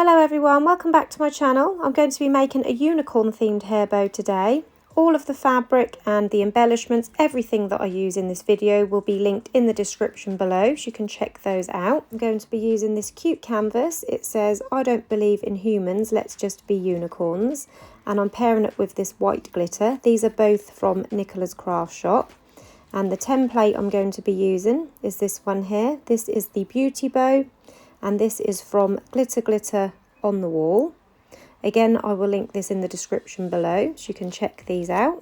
Hello everyone, welcome back to my channel. I'm going to be making a unicorn themed hair bow today. All of the fabric and the embellishments, everything that I use in this video will be linked in the description below, so you can check those out. I'm going to be using this cute canvas. It says, "I don't believe in humans, let's just be unicorns." And I'm pairing it with this white glitter. These are both from Nicola's Craft Shop. And the template I'm going to be using is this one here. This is the Beauty Bow. And this is from Glitter Glitter on the Wall. Again, I will link this in the description below, so you can check these out.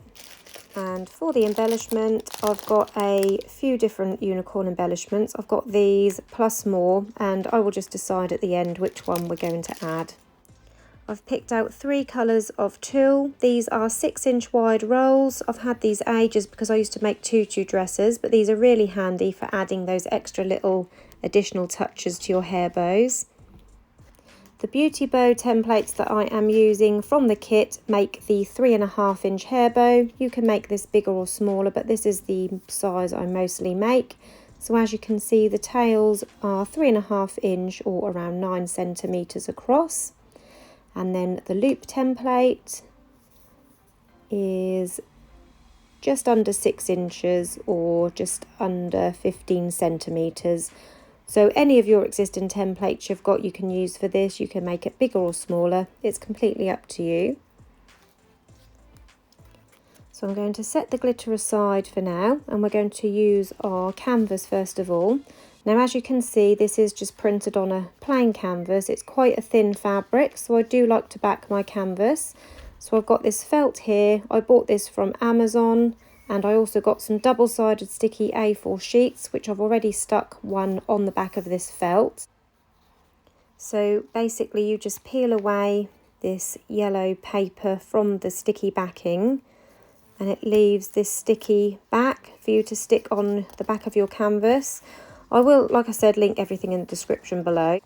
And for the embellishment, I've got a few different unicorn embellishments. I've got these plus more, and I will just decide at the end which one we're going to add. I've picked out 3 colours of tulle. These are 6-inch wide rolls. I've had these ages because I used to make tutu dresses, but these are really handy for adding those extra little additional touches to your hair bows. The Beauty Bow templates that I am using from the kit make the 3.5-inch hair bow. You can make this bigger or smaller, but this is the size I mostly make. So as you can see, the tails are 3.5-inch or around 9 centimetres across. And then the loop template is just under 6 inches or just under 15 centimetres. So any of your existing templates you've got you can use for this. You can make it bigger or smaller. It's completely up to you. So I'm going to set the glitter aside for now, and we're going to use our canvas first of all. Now as you can see, this is just printed on a plain canvas. It's quite a thin fabric, so I do like to back my canvas. So I've got this felt here. I bought this from Amazon. And I also got some double-sided sticky A4 sheets, which I've already stuck one on the back of this felt. So basically you just peel away this yellow paper from the sticky backing, and it leaves this sticky back for you to stick on the back of your canvas. I will, like I said, link everything in the description below.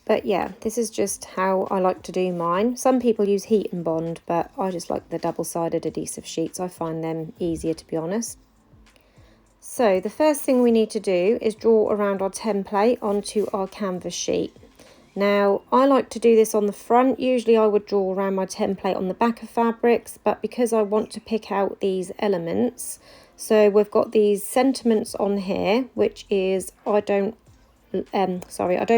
But yeah, this is just how I like to do mine. Some people use heat and bond, but I just like the double-sided adhesive sheets. I find them easier, to be honest. So the first thing we need to do is draw around our template onto our canvas sheet. Now, I like to do this on the front. Usually I would draw around my template on the back of fabrics, but because I want to pick out these elements, so we've got these sentiments on here, which is I don't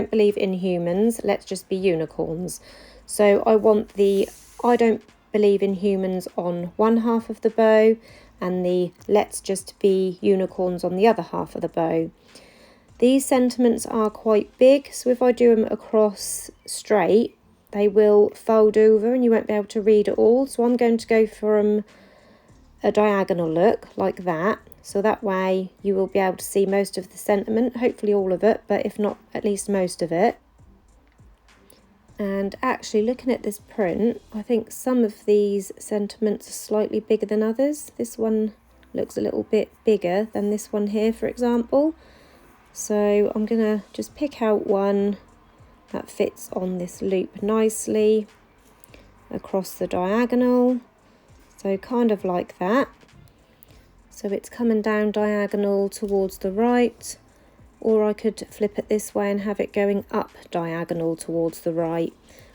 believe in humans, let's just be unicorns. So I want the I don't believe in humans on one half of the bow and the let's just be unicorns on the other half of the bow. These sentiments are quite big, so if I do them across straight, they will fold over and you won't be able to read it all. So I'm going to go from a diagonal look like that. So that way you will be able to see most of the sentiment, hopefully all of it, but if not, at least most of it. And actually looking at this print, I think some of these sentiments are slightly bigger than others. This one looks a little bit bigger than this one here, for example. So I'm going to just pick out one that fits on this loop nicely across the diagonal. So kind of like that. So it's coming down diagonal towards the right, or I could flip it this way and have it going up diagonal towards the right.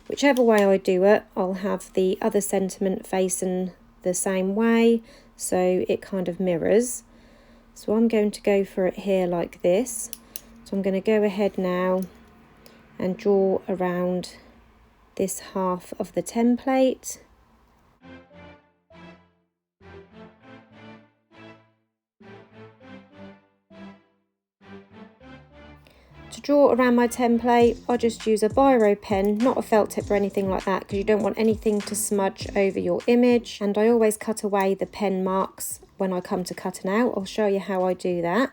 Whichever way I do it, I'll have the other sentiment facing the same way, so it kind of mirrors. So I'm going to go for it here like this. So I'm going to go ahead now and draw around this half of the template. To draw around my template, I just use a biro pen, not a felt tip or anything like that, because you don't want anything to smudge over your image. And I always cut away the pen marks when I come to cutting out. I'll show you how I do that.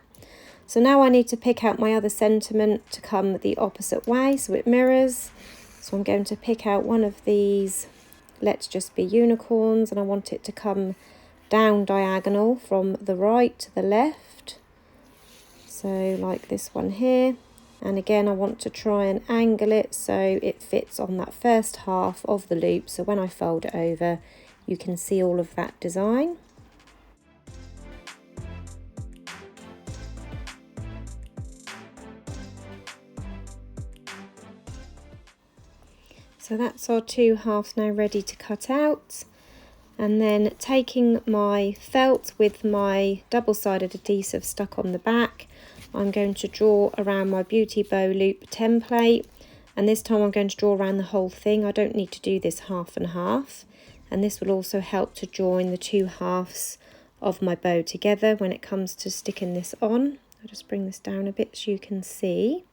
So now I need to pick out my other sentiment to come the opposite way, so it mirrors. So I'm going to pick out one of these, let's just be unicorns, and I want it to come down diagonal from the right to the left. So like this one here. And again, I want to try and angle it so it fits on that first half of the loop. So when I fold it over, you can see all of that design. So that's our 2 halves now ready to cut out. And then taking my felt with my double-sided adhesive stuck on the back, I'm going to draw around my Beauty Bow loop template. And this time I'm going to draw around the whole thing. I don't need to do this half and half. And this will also help to join the 2 halves of my bow together when it comes to sticking this on. I'll just bring this down a bit so you can see.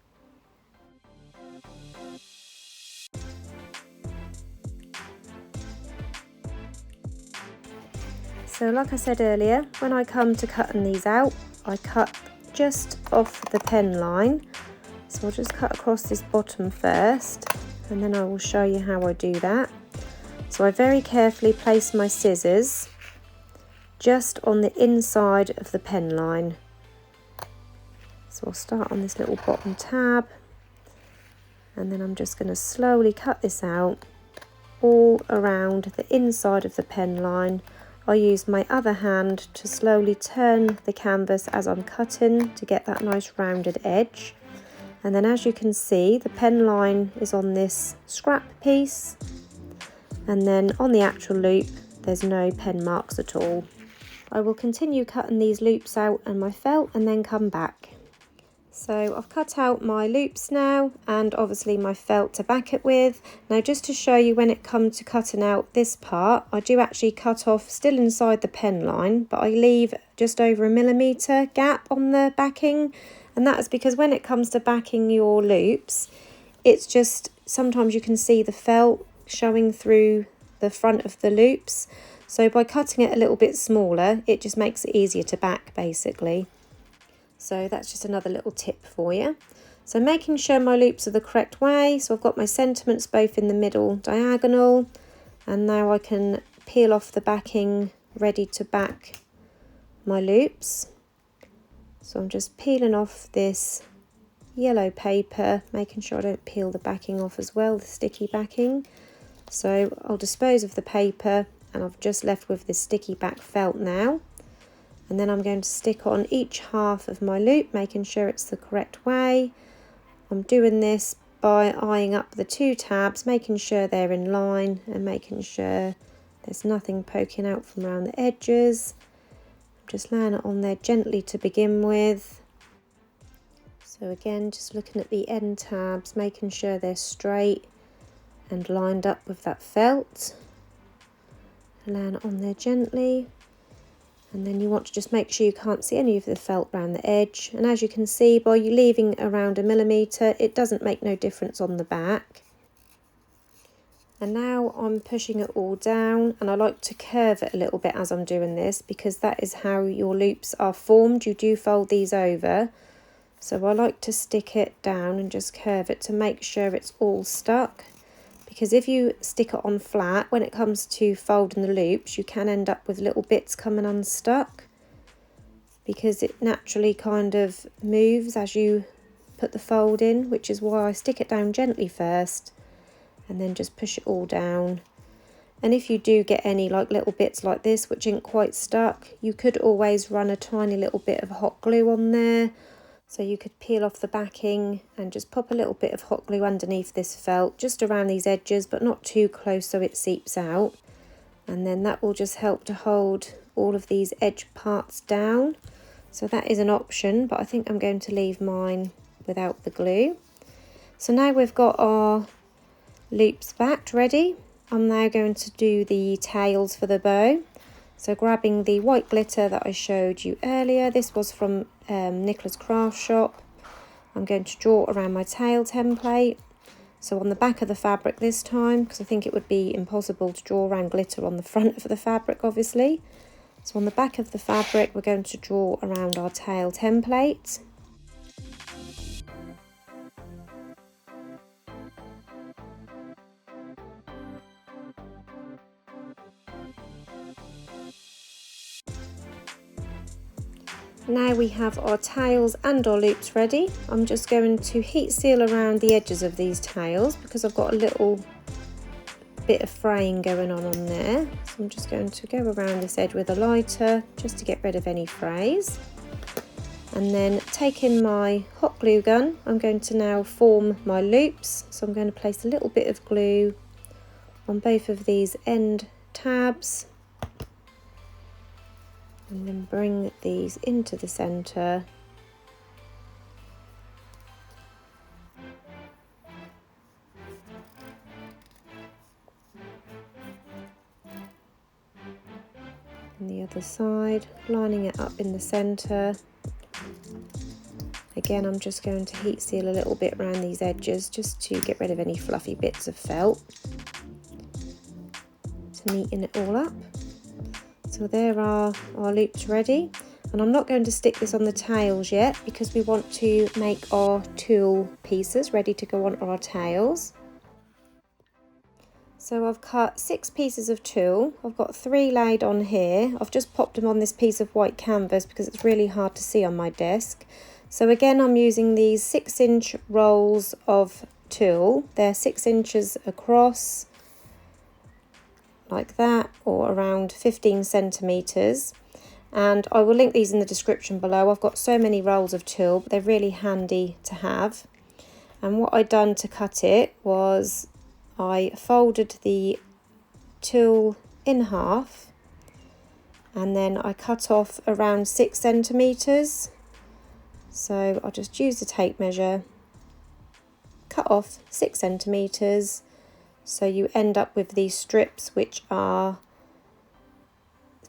So like I said earlier, when I come to cutting these out, I cut just off the pen line. So I'll just cut across this bottom first, and then I will show you how I do that. So I very carefully place my scissors just on the inside of the pen line. So I'll start on this little bottom tab, and then I'm just going to slowly cut this out all around the inside of the pen line. I use my other hand to slowly turn the canvas as I'm cutting to get that nice rounded edge. And then as you can see, the pen line is on this scrap piece, and then on the actual loop there's no pen marks at all. I will continue cutting these loops out and my felt and then come back. So I've cut out my loops now, and obviously my felt to back it with. Now just to show you, when it comes to cutting out this part, I do actually cut off still inside the pen line, but I leave just over 1mm gap on the backing. And that is because when it comes to backing your loops, it's just sometimes you can see the felt showing through the front of the loops. So by cutting it a little bit smaller, it just makes it easier to back basically. So that's just another little tip for you. So making sure my loops are the correct way. So I've got my sentiments both in the middle diagonal, and now I can peel off the backing ready to back my loops. So I'm just peeling off this yellow paper, making sure I don't peel the backing off as well, the sticky backing. So I'll dispose of the paper, and I've just left with this sticky back felt now. And then I'm going to stick on each half of my loop, making sure it's the correct way. I'm doing this by eyeing up the 2 tabs, making sure they're in line and making sure there's nothing poking out from around the edges. I'm just laying it on there gently to begin with. So again, just looking at the end tabs, making sure they're straight and lined up with that felt. Laying it on there gently. And then you want to just make sure you can't see any of the felt around the edge. And as you can see, by you leaving around 1mm, it doesn't make no difference on the back. And now I'm pushing it all down, and I like to curve it a little bit as I'm doing this, because that is how your loops are formed. You do fold these over. So I like to stick it down and just curve it to make sure it's all stuck. Because if you stick it on flat, when it comes to folding the loops, you can end up with little bits coming unstuck, because it naturally kind of moves as you put the fold in, which is why I stick it down gently first and then just push it all down. And if you do get any like little bits like this which ain't quite stuck, you could always run a tiny little bit of hot glue on there. So you could peel off the backing and just pop a little bit of hot glue underneath this felt, just around these edges, but not too close so it seeps out. And then that will just help to hold all of these edge parts down. So that is an option, but I think I'm going to leave mine without the glue. So now we've got our loops backed ready. I'm now going to do the tails for the bow. So grabbing the white glitter that I showed you earlier, this was from Nicola's Craft Shop. I'm going to draw around my tail template. So on the back of the fabric this time, because I think it would be impossible to draw around glitter on the front of the fabric obviously. So on the back of the fabric we're going to draw around our tail template. Now we have our tails and our loops ready. I'm just going to heat seal around the edges of these tails because I've got a little bit of fraying going on there. So I'm just going to go around this edge with a lighter just to get rid of any frays. And then taking my hot glue gun, I'm going to now form my loops. So I'm going to place a little bit of glue on both of these end tabs, and then bring these into the centre. And the other side, lining it up in the centre. Again, I'm just going to heat seal a little bit around these edges just to get rid of any fluffy bits of felt, to neaten it all up. So there are our loops ready, and I'm not going to stick this on the tails yet because we want to make our tulle pieces ready to go on our tails. So I've cut 6 pieces of tulle. I've got 3 laid on here. I've just popped them on this piece of white canvas because it's really hard to see on my desk. So again, I'm using these 6-inch rolls of tulle. They're 6 inches across, like that, or around 15 centimetres. And I will link these in the description below. I've got so many rolls of tulle, but they're really handy to have. And what I'd done to cut it was I folded the tulle in half, and then I cut off around 6 centimetres. So I'll just use the tape measure, cut off 6 centimetres, so you end up with these strips which are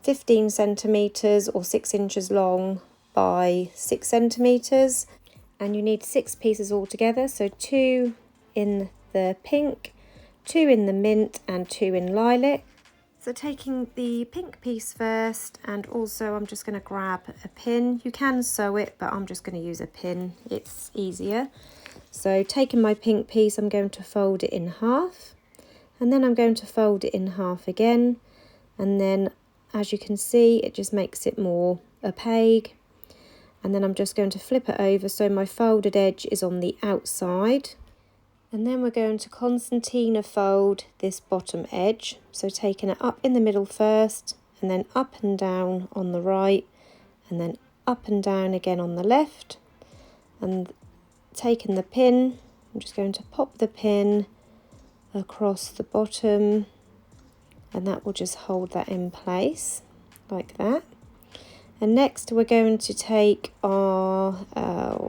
15 centimetres or 6 inches long by 6 centimetres, and you need 6 pieces altogether, so 2 in the pink, 2 in the mint and 2 in lilac. So taking the pink piece first, and also I'm just going to grab a pin. You can sew it, but I'm just going to use a pin, it's easier. So taking my pink piece, I'm going to fold it in half, and then I'm going to fold it in half again, and then as you can see it just makes it more opaque, and then I'm just going to flip it over so my folded edge is on the outside. And then we're going to concertina fold this bottom edge, so taking it up in the middle first, and then up and down on the right, and then up and down again on the left, and taking the pin, I'm just going to pop the pin across the bottom, and that will just hold that in place like that. And next we're going to take our,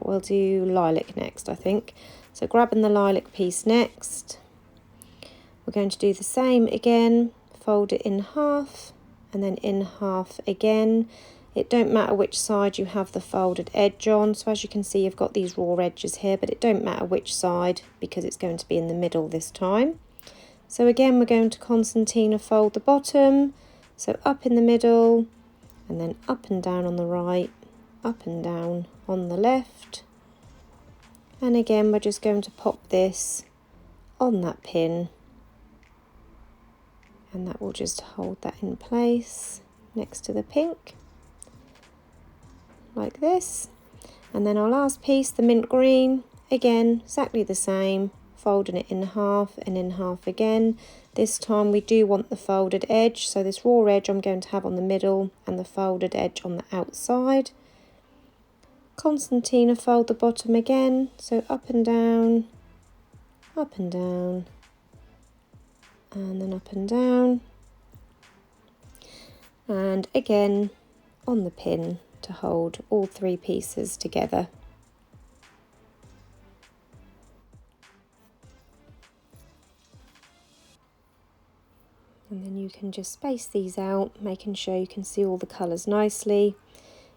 we'll do lilac next, I think. So grabbing the lilac piece next, we're going to do the same again, fold it in half and then in half again. It don't matter which side you have the folded edge on, so as you can see you've got these raw edges here, but it don't matter which side because it's going to be in the middle this time. So again we're going to concertina fold the bottom, so up in the middle and then up and down on the right, up and down on the left. And again we're just going to pop this on that pin, and that will just hold that in place next to the pink like this. And then our last piece, the mint green, again exactly the same, folding it in half and in half again. This time we do want the folded edge, so this raw edge I'm going to have on the middle and the folded edge on the outside. Concertina fold the bottom again, so up and down, and then up and down, and again on the pin to hold all 3 pieces together. And then you can just space these out, making sure you can see all the colours nicely.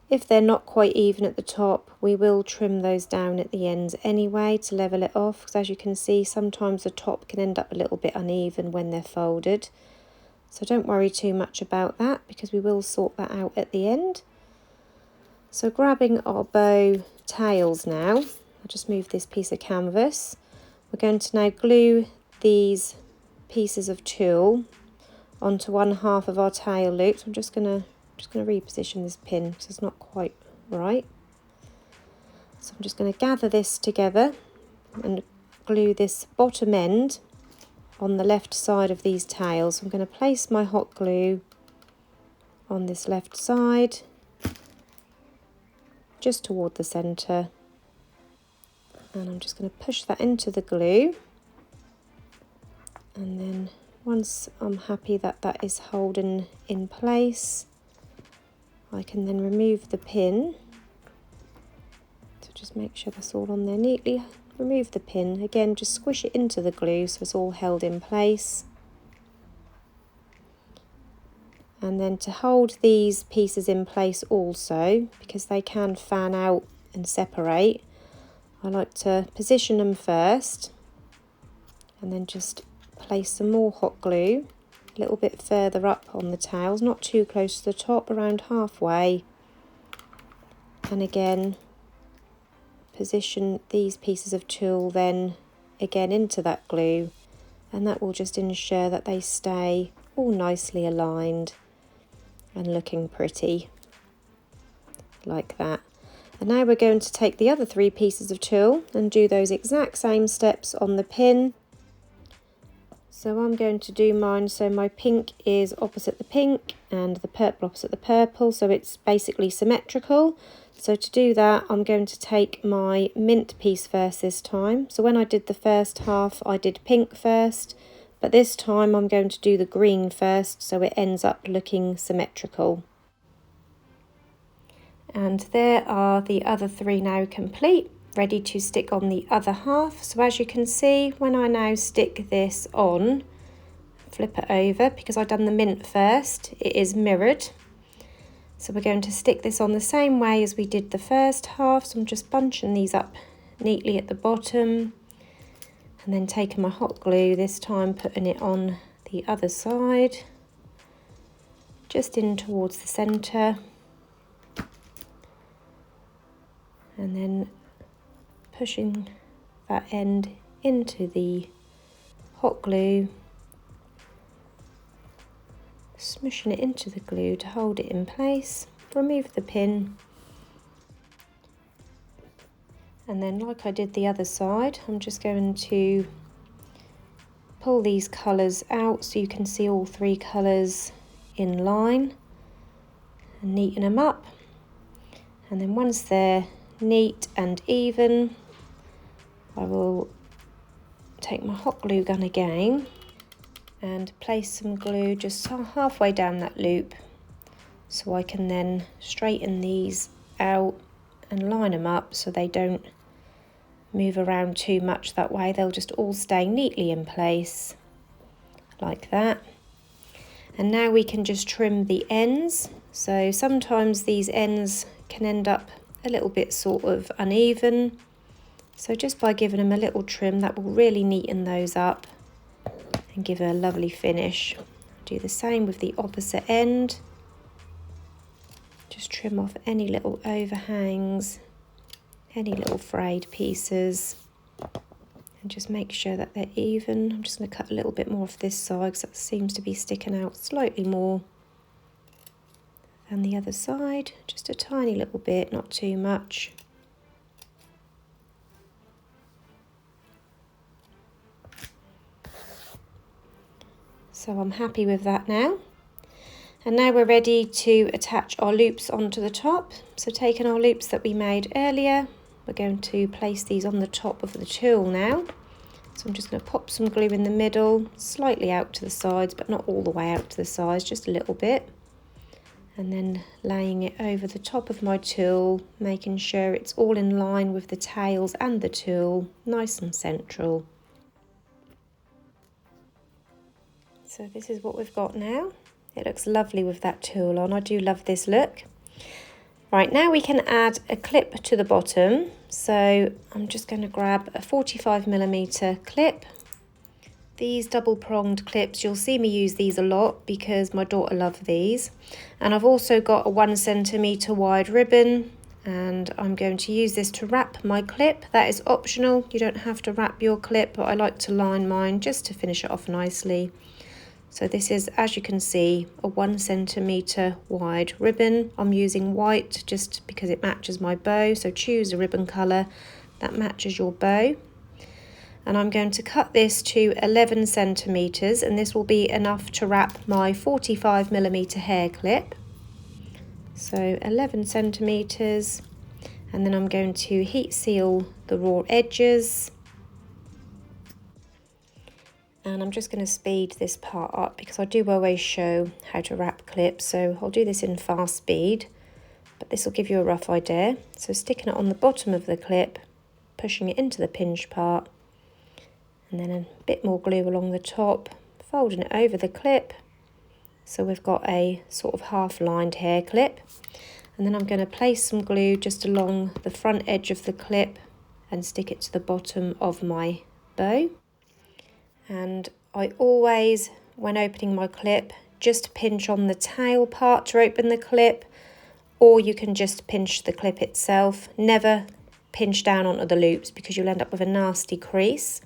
If they're not quite even at the top, we will trim those down at the ends anyway to level it off, because as you can see sometimes the top can end up a little bit uneven when they're folded. So don't worry too much about that because we will sort that out at the end. So grabbing our bow tails now, I'll just move this piece of canvas. We're going to now glue these pieces of tulle onto one half of our tail loops. I'm just going to reposition this pin because it's not quite right. So I'm just going to gather this together and glue this bottom end on the left side of these tails. So I'm going to place my hot glue on this left side, just toward the centre, and I'm just going to push that into the glue and then Once I'm happy that that is holding in place, I can then remove the pin. So just make sure that's all on there neatly. Remove the pin. Again, just squish it into the glue so it's all held in place. And then to hold these pieces in place also, because they can fan out and separate, I like to position them first and then just place some more hot glue a little bit further up on the tails, not too close to the top, around halfway. And again, position these pieces of tulle then again into that glue, and that will just ensure that they stay all nicely aligned and looking pretty like that. And now we're going to take the other 3 pieces of tulle and do those exact same steps on the pin. So I'm going to do mine, so my pink is opposite the pink and the purple opposite the purple, so it's basically symmetrical. So to do that, I'm going to take my mint piece first this time. So when I did the first half, I did pink first, but this time I'm going to do the green first, so it ends up looking symmetrical. And there are the other 3 now complete, ready to stick on the other half. So as you can see, when I now stick this on, flip it over, because I've done the mint first, it is mirrored. So we're going to stick this on the same way as we did the first half. So I'm just bunching these up neatly at the bottom, and then taking my hot glue, this time putting it on the other side, just in towards the centre, and then pushing that end into the hot glue, smushing it into the glue to hold it in place. Remove the pin, and then like I did the other side, I'm just going to pull these colours out so you can see all 3 colours in line and neaten them up. And then once they're neat and even, I will take my hot glue gun again and place some glue just halfway down that loop, so I can then straighten these out and line them up so they don't move around too much. That way they'll just all stay neatly in place like that. And now we can just trim the ends. So sometimes these ends can end up a little bit sort of uneven, so just by giving them a little trim, that will really neaten those up and give a lovely finish. Do the same with the opposite end. Just trim off any little overhangs, any little frayed pieces, and just make sure that they're even. I'm just going to cut a little bit more off this side because that seems to be sticking out slightly more than the other side. Just a tiny little bit, not too much. So I'm happy with that now. And now we're ready to attach our loops onto the top. So taking our loops that we made earlier, we're going to place these on the top of the tulle now. So I'm just going to pop some glue in the middle, slightly out to the sides, but not all the way out to the sides, just a little bit. And then laying it over the top of my tulle, making sure it's all in line with the tails and the tulle, nice and central. So this is what we've got now. It looks lovely with that tulle on. I do love this look. Right, now we can add a clip to the bottom. So I'm just going to grab a 45mm clip. These double-pronged clips, you'll see me use these a lot because my daughter loves these. And I've also got a 1 centimetre wide ribbon, and I'm going to use this to wrap my clip. That is optional. You don't have to wrap your clip, but I like to line mine just to finish it off nicely. So this is, as you can see, a 1 centimetre wide ribbon. I'm using white just because it matches my bow, so choose a ribbon colour that matches your bow. And I'm going to cut this to 11 centimetres, and this will be enough to wrap my 45mm hair clip. So 11 centimetres, and then I'm going to heat seal the raw edges. And I'm just going to speed this part up because I do always show how to wrap clips, so I'll do this in fast speed, but this will give you a rough idea. So sticking it on the bottom of the clip, pushing it into the pinch part, and then a bit more glue along the top, folding it over the clip, so we've got a sort of half-lined hair clip. And then I'm going to place some glue just along the front edge of the clip and stick it to the bottom of my bow. And I always, when opening my clip, just pinch on the tail part to open the clip, or you can just pinch the clip itself. Never pinch down onto the loops because you'll end up with a nasty crease.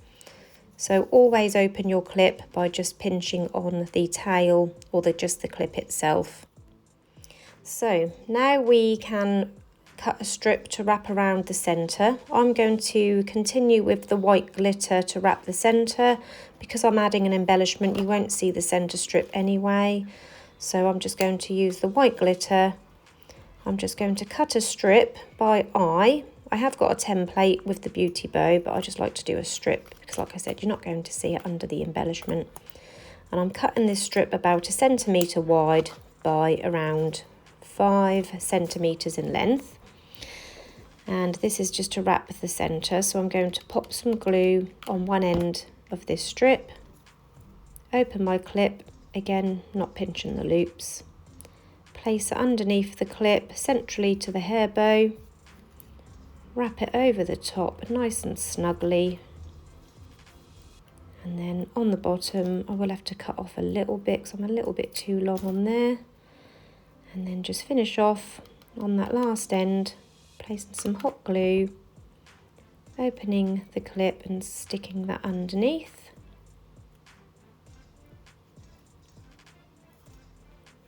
So always open your clip by just pinching on the tail or just the clip itself. So now we can cut a strip to wrap around the centre. I'm going to continue with the white glitter to wrap the centre. Because I'm adding an embellishment, you won't see the centre strip anyway. So I'm just going to use the white glitter. I'm just going to cut a strip by eye. I have got a template with the beauty bow, but I just like to do a strip because, like I said, you're not going to see it under the embellishment. And I'm cutting this strip about 1 centimetre wide by around 5 centimetres in length. And this is just to wrap the centre, so I'm going to pop some glue on one end of this strip, open my clip, again not pinching the loops, place it underneath the clip centrally to the hair bow, wrap it over the top nice and snugly, and then on the bottom I will have to cut off a little bit because I'm a little bit too long on there, and then just finish off on that last end, placing some hot glue, opening the clip and sticking that underneath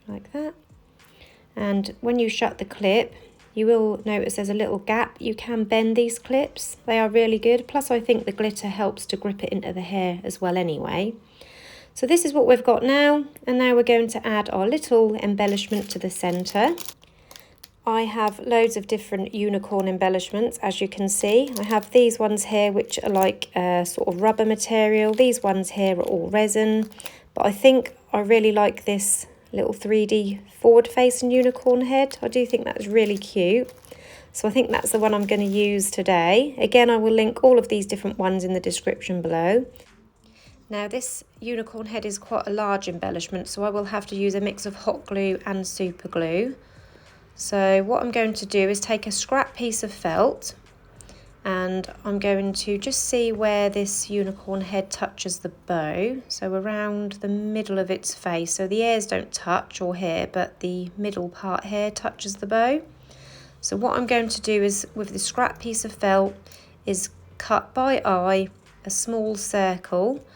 like that. And when you shut the clip, you will notice there's a little gap. You can bend these clips, they are really good, plus I think the glitter helps to grip it into the hair as well anyway. So this is what we've got now, and now we're going to add our little embellishment to the centre. I have loads of different unicorn embellishments, as you can see. I have these ones here which are like sort of rubber material. These ones here are all resin, but I think I really like this little 3D forward facing unicorn head. I do think that's really cute. So I think that's the one I'm going to use today. Again, I will link all of these different ones in the description below. Now this unicorn head is quite a large embellishment, so I will have to use a mix of hot glue and super glue. So what I'm going to do is take a scrap piece of felt, and I'm going to just see where this unicorn head touches the bow, so around the middle of its face. So the ears don't touch or hair, but the middle part here touches the bow. So what I'm going to do is, with the scrap piece of felt, is cut by eye a small circle.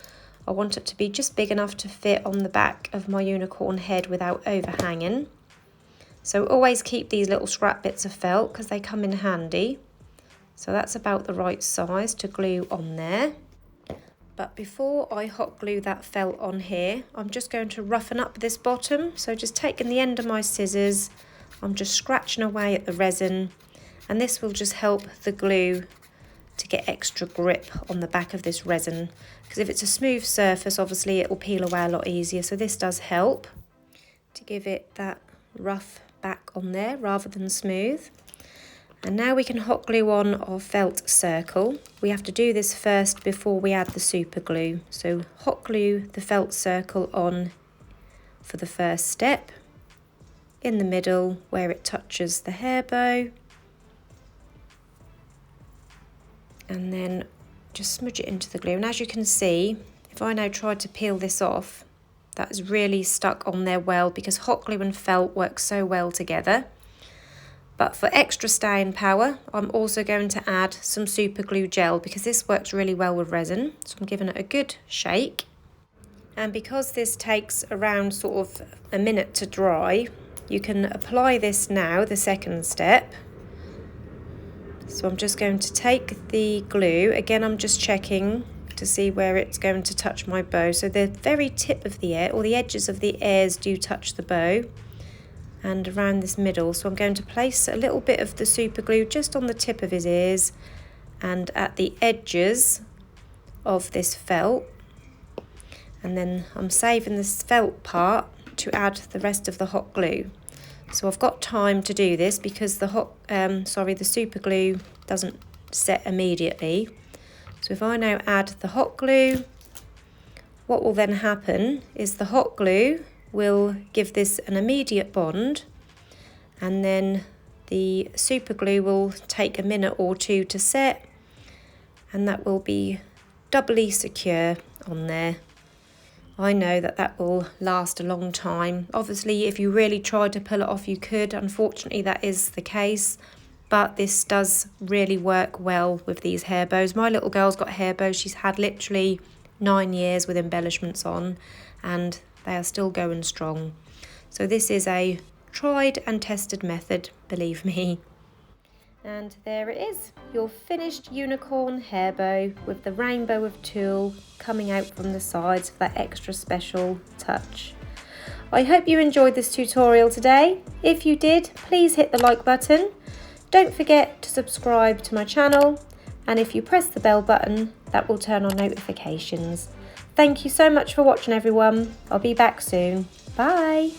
I want it to be just big enough to fit on the back of my unicorn head without overhanging. So always keep these little scrap bits of felt because they come in handy. So that's about the right size to glue on there. But before I hot glue that felt on here, I'm just going to roughen up this bottom. So just taking the end of my scissors, I'm just scratching away at the resin, and this will just help the glue to get extra grip on the back of this resin. Because if it's a smooth surface, obviously it will peel away a lot easier. So this does help to give it that rough back on there rather than smooth. And now we can hot glue on our felt circle. We have to do this first before we add the super glue. So hot glue the felt circle on for the first step, in the middle where it touches the hair bow, and then just smudge it into the glue. And as you can see, if I now try to peel this off, that is really stuck on there well because hot glue and felt work so well together. But for extra staying power, I'm also going to add some super glue gel because this works really well with resin. So I'm giving it a good shake. And because this takes around sort of a minute to dry, you can apply this now, the second step. So I'm just going to take the glue. Again, I'm just checking to see where it's going to touch my bow. So the very tip of the ear, or the edges of the ears, do touch the bow, and around this middle. So I'm going to place a little bit of the super glue just on the tip of his ears and at the edges of this felt. and then I'm saving this felt part to add the rest of the hot glue. So I've got time to do this because the super glue doesn't set immediately. So if I now add the hot glue, what will then happen is the hot glue will give this an immediate bond, and then the super glue will take a minute or two to set, and that will be doubly secure on there. I know that that will last a long time. Obviously, if you really tried to pull it off, you could. Unfortunately, that is the case. But this does really work well with these hair bows. My little girl's got hair bows. She's had literally 9 years with embellishments on, and they are still going strong. So this is a tried and tested method, believe me. And there it is, your finished unicorn hair bow with the rainbow of tulle coming out from the sides for that extra special touch. I hope you enjoyed this tutorial today. If you did, please hit the like button. Don't forget to subscribe to my channel, and if you press the bell button, that will turn on notifications. Thank you so much for watching, everyone. I'll be back soon. Bye.